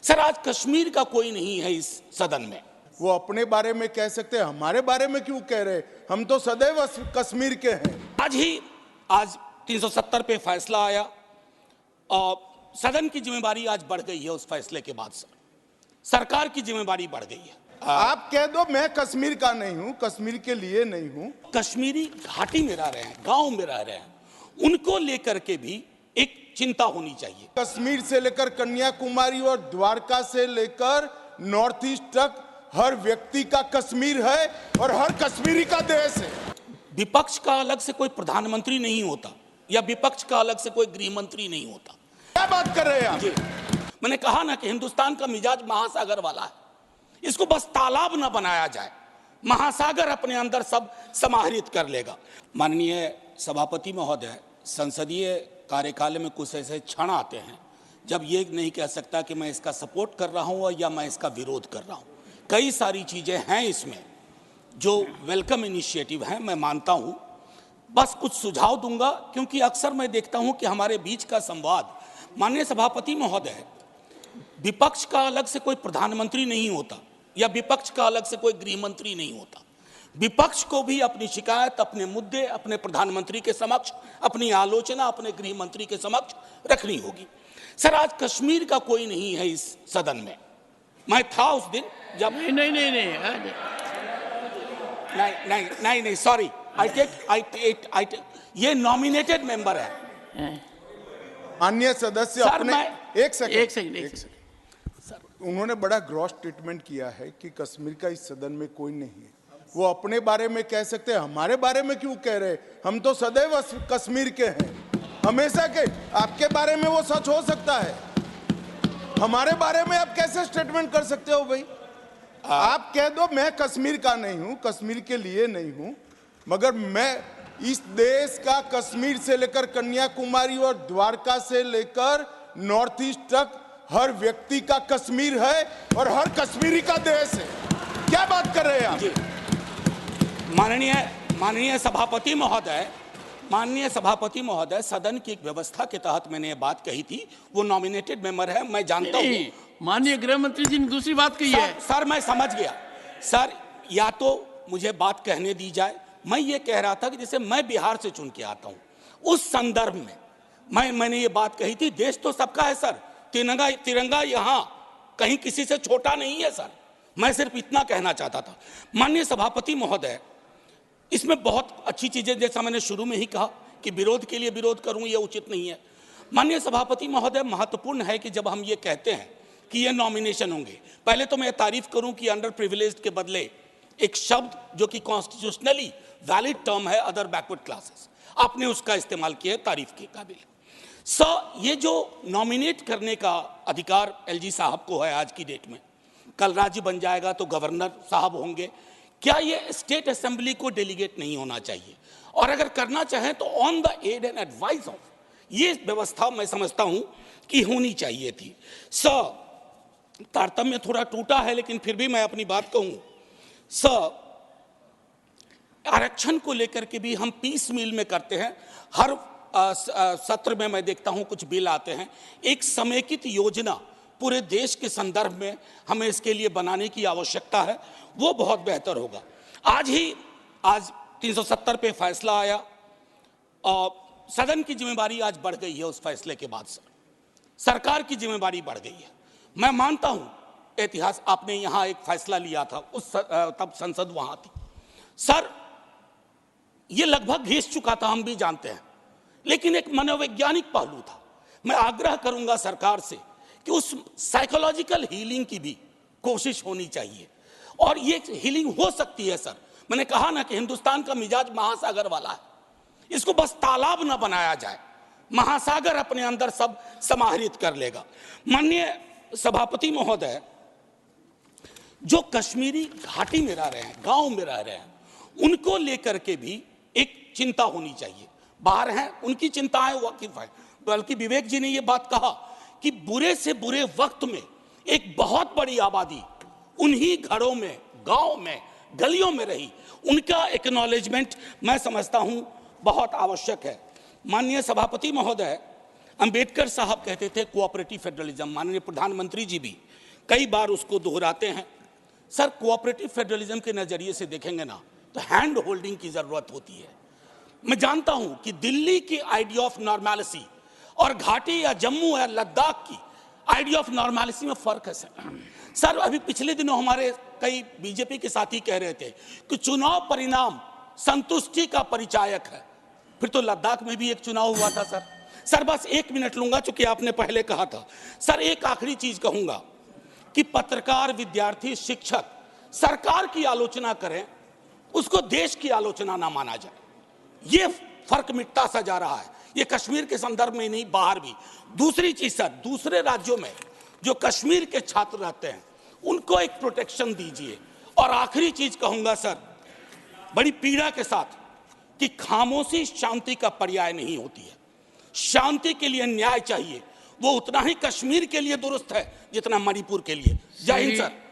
Sir, आज कश्मीर का कोई नहीं है इस सदन में। वो अपने बारे में कह सकते हैं, हमारे बारे में क्यों कह रहे? हम तो सदैव कश्मीर के हैं। आज 370 पे फैसला आया और सदन की जिम्मेदारी आज बढ़ गई है। उस फैसले के बाद सरकार की जिम्मेदारी बढ़ गई है। आप कह दो मैं कश्मीर का नहीं हूं, कश्मीर के लिए नहीं हूं। कश्मीरी घाटी में रह रहे हैं, गांव में रह रहे हैं, उनको लेकर के भी एक चिंता होनी चाहिए। कश्मीर से लेकर कन्याकुमारी और द्वारका से लेकर नॉर्थ ईस्ट तक हर व्यक्ति का कश्मीर है और हर कश्मीरी का देश है। विपक्ष का अलग से कोई प्रधानमंत्री नहीं होता या विपक्ष का अलग से कोई गृह मंत्री नहीं होता। क्या बात कर रहे हैं आप? मैंने कहा ना कि हिंदुस्तान का मिजाज महासागर वाला है। इसको बस तालाब ना बनाया जाए, महासागर अपने अंदर सब समाहित कर लेगा। माननीय सभापति महोदय, संसदीय कार्यकाल में कुछ ऐसे क्षण आते हैं जब ये नहीं कह सकता कि मैं इसका सपोर्ट कर रहा हूं या मैं इसका विरोध कर रहा हूं। कई सारी चीजें हैं इसमें जो वेलकम इनिशिएटिव हैं, मैं मानता हूं। बस कुछ सुझाव दूंगा क्योंकि अक्सर मैं देखता हूं कि हमारे बीच का संवाद, माननीय सभापति महोदय, विपक्ष का अलग से कोई प्रधानमंत्री नहीं होता या विपक्ष का अलग से कोई गृह मंत्री नहीं होता। विपक्ष को भी अपनी शिकायत, अपने मुद्दे अपने प्रधानमंत्री के समक्ष, अपनी आलोचना अपने गृह मंत्री के समक्ष रखनी होगी। सर, आज कश्मीर का कोई नहीं है इस सदन में। मैं था उस दिन जब नहीं, सॉरी, आई टेक ये नॉमिनेटेड मेंबर है। माननीय सदस्य अपने एक सेकंड सर, उन्होंने बड़ा ग्रॉस स्टेटमेंट किया है कि कश्मीर का इस सदन में कोई नहीं है। वो अपने बारे में कह सकते हैं, हमारे बारे में क्यों कह रहे? हम तो सदैव कश्मीर के हैं, हमेशा के। आपके बारे में वो सच हो सकता है, हमारे बारे में आप कैसे स्टेटमेंट कर सकते हो भाई? आप कह दो मैं कश्मीर का नहीं हूं, कश्मीर के लिए नहीं हूं, मगर मैं इस देश का कश्मीर से लेकर कन्याकुमारी और द्वारका से लेकर नॉर्थ ईस्ट तक हर व्यक्ति का कश्मीर है और हर कश्मीरी का देश है। क्या बात कर रहे हैं आप? माननीय सभापति महोदय, सदन की एक व्यवस्था के तहत मैंने ये बात कही थी। वो नॉमिनेटेड मेंबर है, मैं जानता हूँ। माननीय गृह मंत्री जी ने दूसरी बात कही है। सर, मैं समझ गया। सर, या तो मुझे बात कहने दी जाए। मैं ये कह रहा था कि जैसे मैं बिहार से चुन के आता हूँ, उस संदर्भ में मैंने ये बात कही थी। देश तो सबका है सर, तिरंगा यहाँ कहीं किसी से छोटा नहीं है सर। मैं सिर्फ इतना कहना चाहता था। माननीय सभापति महोदय, इसमें बहुत अच्छी चीजें, जैसा मैंने शुरू में ही कहा कि विरोध के लिए विरोध करूं ये उचित नहीं है। माननीय सभापति महोदय, महत्वपूर्ण है कि जब हम ये कहते हैं कि ये नॉमिनेशन होंगे, पहले तो मैं तारीफ करूं कि अंडर प्रिविलेज्ड के बदले एक शब्द जो कि कॉन्स्टिट्यूशनली वैलिड टर्म है, अदर बैकवर्ड क्लासेस, आपने उसका इस्तेमाल किया, तारीफ के काबिल। ये जो नॉमिनेट करने का अधिकार एलजी साहब को है आज की डेट में, कल राज्य बन जाएगा तो गवर्नर साहब होंगे। क्या ये स्टेट असेंबली को डेलीगेट नहीं होना चाहिए? और अगर करना चाहें तो on the aid and advice of, ये व्यवस्था मैं समझता हूं कि होनी चाहिए थी। तारतम्य थोड़ा टूटा है, लेकिन फिर भी मैं अपनी बात कहूं। आरक्षण को लेकर के भी हम पीस मील में करते हैं। हर सत्र में मैं देखता हूं कुछ बिल आते हैं। एक समेकित योजना पूरे देश के संदर्भ में हमें इसके लिए बनाने की आवश्यकता है, वो बहुत बेहतर होगा। आज 370 पे फैसला आया और सदन की जिम्मेदारी आज बढ़ गई है। उस फैसले के बाद सरकार की जिम्मेदारी बढ़ गई है। मैं मानता हूं इतिहास, आपने यहां एक फैसला लिया था, तब संसद वहां थी सर, ये लगभग घिस चुका था, हम भी जानते हैं, लेकिन एक मनोवैज्ञानिक पहलू था। मैं आग्रह करूंगा सरकार से कि उस साइकोलॉजिकल हीलिंग की भी कोशिश होनी चाहिए, और ये हीलिंग हो सकती है सर। मैंने कहा ना कि हिंदुस्तान का मिजाज महासागर वाला है। इसको बस तालाब ना बनाया जाए, महासागर अपने अंदर सब समाहित कर लेगा। माननीय सभापति महोदय, जो कश्मीरी घाटी में रह रहे हैं, गांव में रह रहे हैं, उनको लेकर के भी एक चिंता होनी चाहिए। बाहर हैं, उनकी चिंताएं वाकिफ है। बल्कि विवेक जी ने यह बात कहा कि बुरे से बुरे वक्त में एक बहुत बड़ी आबादी उन्हीं घरों में, गांव में, गलियों में रही। उनका एक्नॉलेजमेंट मैं समझता हूं बहुत आवश्यक है। माननीय सभापति महोदय, अंबेडकर साहब कहते थे कोऑपरेटिव फेडरलिज्म, माननीय प्रधानमंत्री जी भी कई बार उसको दोहराते हैं। सर, कोऑपरेटिव फेडरलिज्म के नजरिए से देखेंगे ना तो हैंड होल्डिंग की जरूरत होती है। मैं जानता हूं कि दिल्ली की आइडिया ऑफ नॉर्मैलिटी और घाटी या जम्मू या लद्दाख की आइडिया ऑफ नॉर्मैलिटी में फर्क है सर। अभी पिछले दिनों हमारे कई बीजेपी के साथी कह रहे थे कि चुनाव परिणाम संतुष्टि का परिचायक है। फिर तो लद्दाख में भी एक चुनाव हुआ था सर बस 1 मिनट लूंगा चूंकि आपने पहले कहा था। सर, एक आखिरी चीज कहूंगा कि पत्रकार, विद्यार्थी, शिक्षक सरकार की आलोचना करें, उसको देश की आलोचना ना माना जाए। ये फर्क मिटता सा जा रहा है, ये कश्मीर के संदर्भ में नहीं, बाहर भी। दूसरी चीज सर, दूसरे राज्यों में जो कश्मीर के छात्र रहते हैं उनको एक प्रोटेक्शन दीजिए। और आखिरी चीज कहूंगा सर, बड़ी पीड़ा के साथ, कि खामोशी शांति का पर्याय नहीं होती है। शांति के लिए न्याय चाहिए, वो उतना ही कश्मीर के लिए दुरुस्त है जितना मणिपुर के लिए। जय हिंद सर।